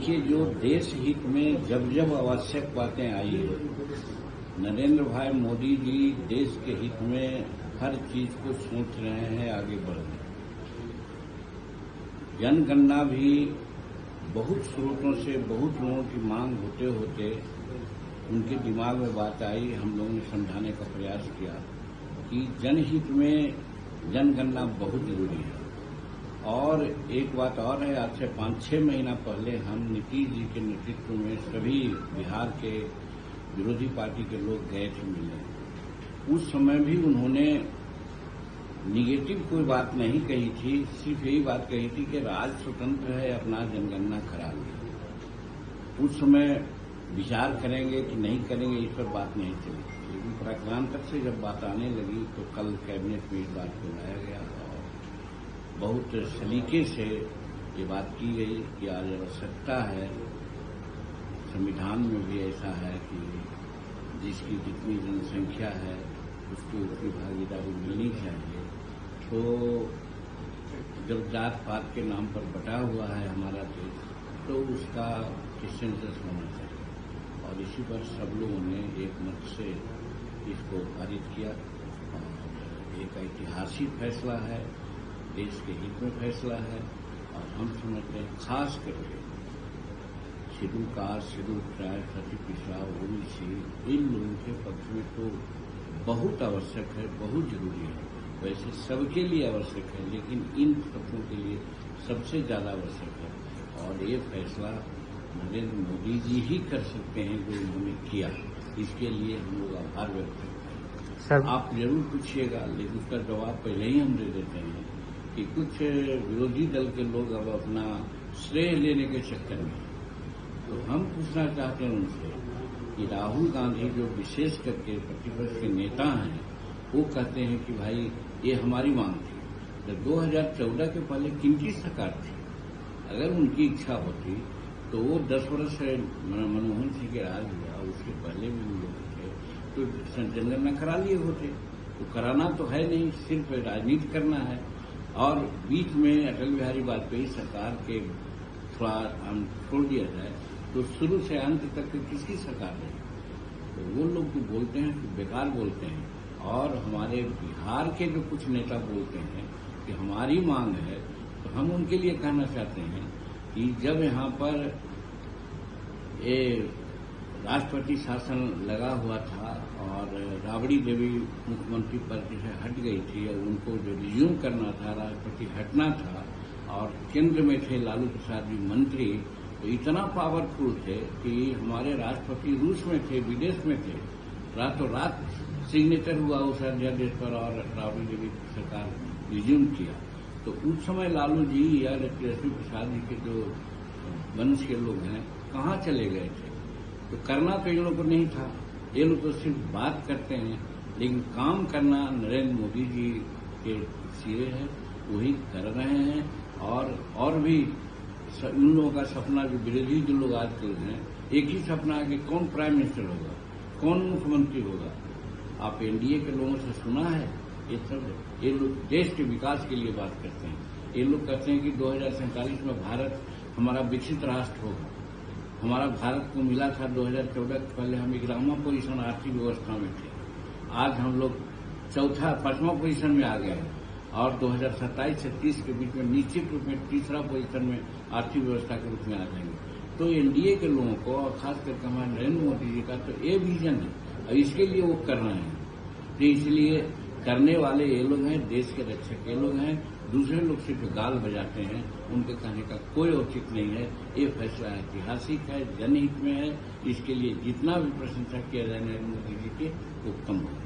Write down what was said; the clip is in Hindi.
देखिए, जो देश हित में जब जब आवश्यक बातें आई है, नरेंद्र भाई मोदी जी देश के हित में हर चीज को सोच रहे हैं, आगे बढ़ रहे हैं। जनगणना भी बहुत स्रोतों से बहुत लोगों की मांग होते होते उनके दिमाग में बात आई। हम लोगों ने समझाने का प्रयास किया कि जनहित में जनगणना बहुत जरूरी है। और एक बात और है, आज से 5-6 महीना पहले हम नीतीश जी के नेतृत्व में सभी बिहार के विरोधी पार्टी के लोग गए थे मिलने। उस समय भी उन्होंने निगेटिव कोई बात नहीं कही थी, सिर्फ यही बात कही थी कि राज्य स्वतंत्र है, अपना जनगणना करा ले। उस समय विचार करेंगे कि नहीं करेंगे, इस पर बात नहीं चली। लेकिन प्राक्रांतर से जब बात आने लगी तो कल कैबिनेट में इस बात को लाया गया और बहुत सलीके से ये बात की गई कि आज आवश्यकता है, संविधान में भी ऐसा है कि जिसकी जितनी जनसंख्या है उसको उतनी भागीदारी मिलनी चाहिए। तो जब जात पात के नाम पर बटा हुआ है हमारा देश, तो उसका सेंसस होना चाहिए। और इसी पर सब लोगों ने एक मत से इसको पारित किया। और एक ऐतिहासिक फैसला है, देश के हित में फैसला है। और हम समझते हैं खास करके शेड्यूल कास्ट, शेड्यूल ट्राइब, अति पिछड़ा, ओबीसी, इन लोगों के पक्ष में तो बहुत आवश्यक है, बहुत जरूरी है। वैसे सबके लिए आवश्यक है, लेकिन इन तत्वों के लिए सबसे ज्यादा आवश्यक है। और ये फैसला नरेंद्र मोदी जी ही कर सकते हैं जो उन्होंने किया। इसके लिए हम लोग आभार व्यक्त करते हैं। आप जरूर पूछिएगा, लेकिन उसका जवाब पहले ही हम दे देते हैं कि कुछ विरोधी दल के लोग अब अपना श्रेय लेने के चक्कर में, तो हम पूछना चाहते हैं उनसे कि राहुल गांधी जो विशेष करके प्रतिपक्ष के नेता हैं, वो कहते हैं कि भाई ये हमारी मांग थी। जब 2014 के पहले किनकी सरकार थी? अगर उनकी इच्छा होती तो वो 10 वर्ष मनमोहन सिंह के राज हुआ, उसके पहले भी वो लोग थे, तो जनगणना करा लिए होते। तो कराना तो है नहीं, सिर्फ राजनीति करना है। और बीच में अटल बिहारी वाजपेयी सरकार के थोड़ा छोड़ दिया जाए तो शुरू से अंत तक किसकी सरकार रही? तो वो लोग जो बोलते हैं कि बेकार बोलते हैं। और हमारे बिहार के जो कुछ नेता बोलते हैं कि हमारी मांग है, तो हम उनके लिए कहना चाहते हैं कि जब यहाँ पर ये राष्ट्रपति शासन लगा हुआ था और राबड़ी देवी मुख्यमंत्री पद से हट गई थी और उनको जो रिज्यूम करना था, राष्ट्रपति हटना था, और केंद्र में थे लालू प्रसाद जी मंत्री, तो इतना पावरफुल थे कि हमारे राष्ट्रपति रूस में थे, विदेश में थे, रातों रात सिग्नेचर हुआ उस अध्यादेश पर और राबड़ी देवी की सरकार रिज्यूम किया। तो उस समय लालू जी या लक्ष्मी प्रसाद जी के जो वंश के लोग हैं कहाँ चले गए थे? तो करना तो इन लोगों को नहीं था, ये लोग तो सिर्फ बात करते हैं, लेकिन काम करना नरेंद्र मोदी जी के सिरे है, वही कर रहे हैं। और भी उन लोगों का सपना, जो विरोधी जो लोग आजकल हैं, एक ही सपना है कि कौन प्राइम मिनिस्टर होगा, कौन मुख्यमंत्री होगा। आप एनडीए के लोगों से सुना है? ये सब ये लोग देश के विकास के लिए बात करते हैं। ये लोग कहते हैं कि 2047 में भारत हमारा विकसित राष्ट्र होगा। हमारा भारत को मिला था 2014 के पहले हम 11वां पोजीशन आर्थिक व्यवस्था में थे, आज हम लोग 5वां पोजीशन में आ गए हैं। और 2027 से 30 के बीच में निश्चित रूप में 3रा पोजीशन में आर्थिक व्यवस्था के रूप में आ जाएंगे। तो एनडीए के लोगों को और खास करके हमारे नरेंद्र मोदी जी का तो ये विजन है और इसके लिए वो कर रहे हैं। तो इसलिए करने वाले ये लोग हैं, देश के रक्षक ये लोग हैं। दूसरे लोग सिर्फ गाल बजाते हैं, उनके कहने का कोई औचित्य नहीं है। ये फैसला ऐतिहासिक है, जनहित में है। इसके लिए जितना भी प्रशंसा किया जाए नरेंद्र मोदी जी की, वो कम हो।